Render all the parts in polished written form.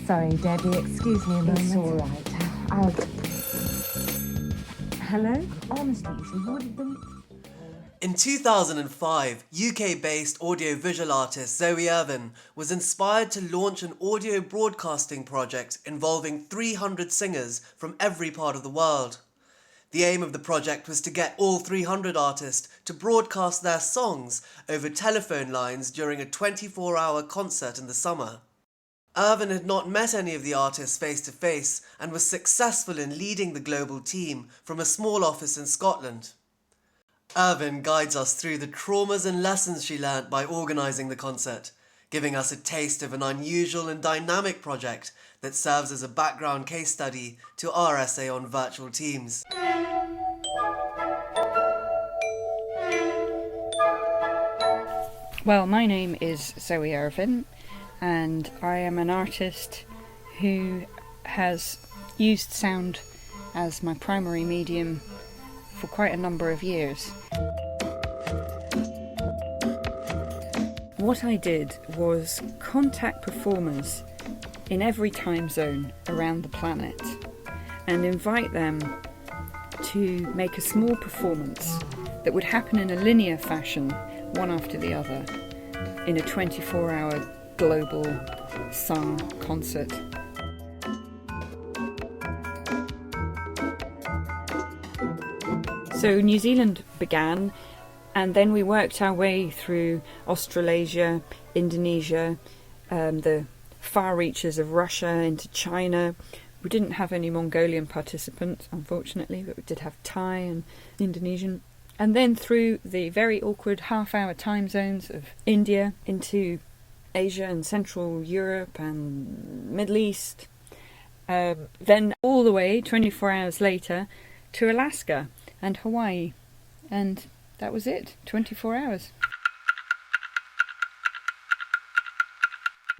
Sorry, Debbie, excuse me a moment. It's all right. Hello? Honestly, what did the... In 2005, UK-based audio-visual artist Zoe Irvine was inspired to launch an audio broadcasting project involving 300 singers from every part of the world. The aim of the project was to get all 300 artists to broadcast their songs over telephone lines during a 24-hour concert in the summer. Irvine had not met any of the artists face-to-face and was successful in leading the global team from a small office in Scotland. Irvine guides us through the traumas and lessons she learnt by organising the concert, giving us a taste of an unusual and dynamic project that serves as a background case study to our essay on virtual teams. Well, my name is Zoe Irvine, and I am an artist who has used sound as my primary medium for quite a number of years. What I did was contact performers in every time zone around the planet and invite them to make a small performance that would happen in a linear fashion, one after the other, in a 24-hour global sung concert. So New Zealand began, and then we worked our way through Australasia, Indonesia, the far reaches of Russia into China. We didn't have any Mongolian participants, unfortunately, but we did have Thai and Indonesian. And then through the very awkward half-hour time zones of India into Asia and Central Europe and Middle East. Then all the way, 24 hours later, to Alaska and Hawaii. And that was it, 24 hours.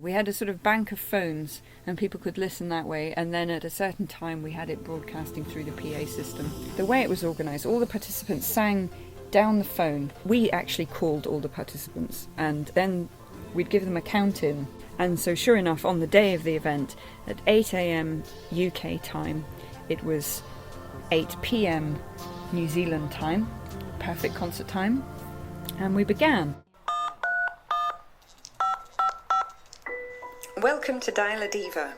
We had a sort of bank of phones and people could listen that way, and then at a certain time we had it broadcasting through the PA system. The way it was organised, all the participants sang down the phone. We actually called all the participants, and then we'd give them a count-in. And so sure enough, on the day of the event, at 8 a.m. UK time, it was 8 p.m. New Zealand time, perfect concert time, and we began. Welcome to Dial a Diva.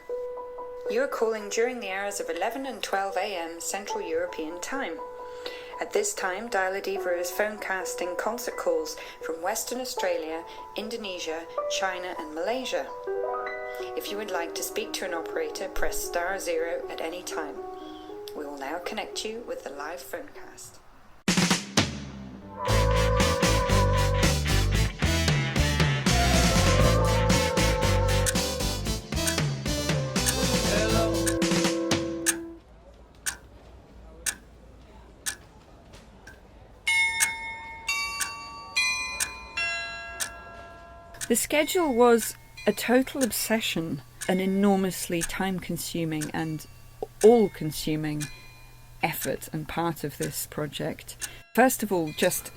You are calling during the hours of 11 and 12 a.m. Central European time. At this time, Dial a Diva is phone casting concert calls from Western Australia, Indonesia, China and Malaysia. If you would like to speak to an operator, press *0 at any time. We will now connect you with the live phone cast. The schedule was a total obsession, an enormously time-consuming and all-consuming effort and part of this project. First of all, just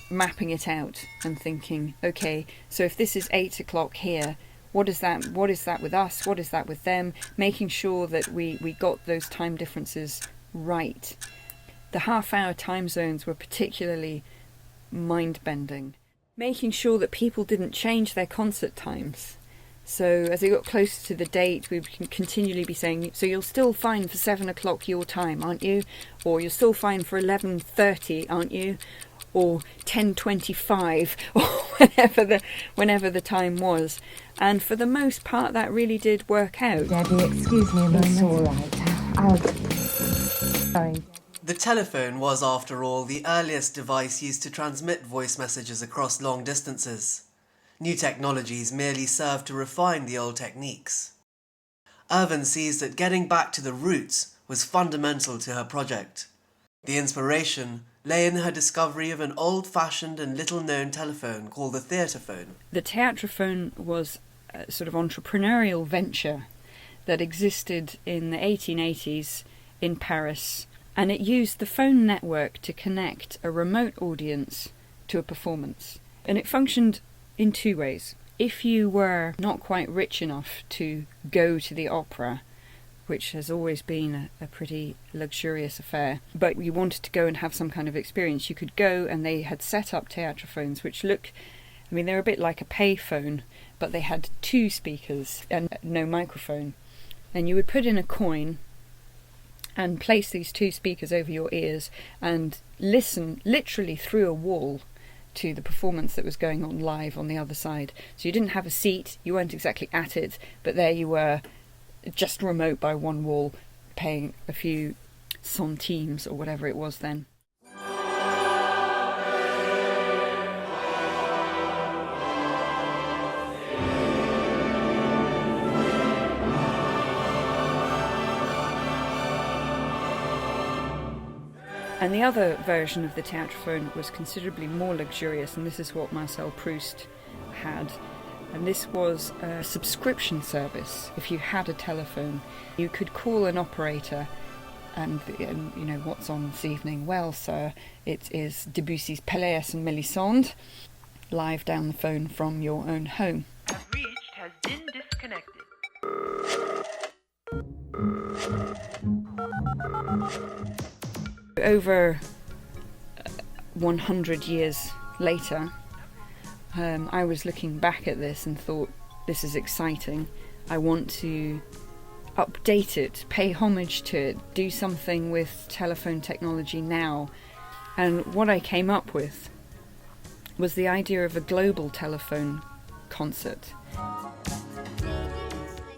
mapping it out and thinking, okay, so if this is 8 o'clock here, what is that with us, what is that with them, making sure that we got those time differences right. The half-hour time zones were particularly mind-bending. Making sure that people didn't change their concert times. So as it got closer to the date, we would continually be saying, so you'll still fine for 7 o'clock your time, aren't you? Or you're still fine for 11:30, aren't you? Or 10:25, or whenever the time was. And for the most part, that really did work out. Debbie, excuse me a moment. It's all right. Sorry. The telephone was, after all, the earliest device used to transmit voice messages across long distances. New technologies merely served to refine the old techniques. Irvine sees that getting back to the roots was fundamental to her project. The inspiration lay in her discovery of an old-fashioned and little-known telephone called the theatrephone. The theatrephone was a sort of entrepreneurial venture that existed in the 1880s in Paris, and it used the phone network to connect a remote audience to a performance. And it functioned in two ways. If you were not quite rich enough to go to the opera, which has always been a pretty luxurious affair, but you wanted to go and have some kind of experience, you could go, and they had set up theatrophones, which they're a bit like a payphone, but they had 2 speakers and no microphone. And you would put in a coin and place these 2 speakers over your ears and listen literally through a wall to the performance that was going on live on the other side. So you didn't have a seat, you weren't exactly at it, but there you were, just remote by one wall, paying a few centimes or whatever it was then. And the other version of the theatrophone was considerably more luxurious, and this is what Marcel Proust had. And this was a subscription service. If you had a telephone, you could call an operator and what's on this evening? Well, sir, it is Debussy's Pelléas and Mélisande, live down the phone from your own home. Have reached has been disconnected. Over 100 years later, I was looking back at this and thought, this is exciting. I want to update it, pay homage to it, do something with telephone technology now. And what I came up with was the idea of a global telephone concert.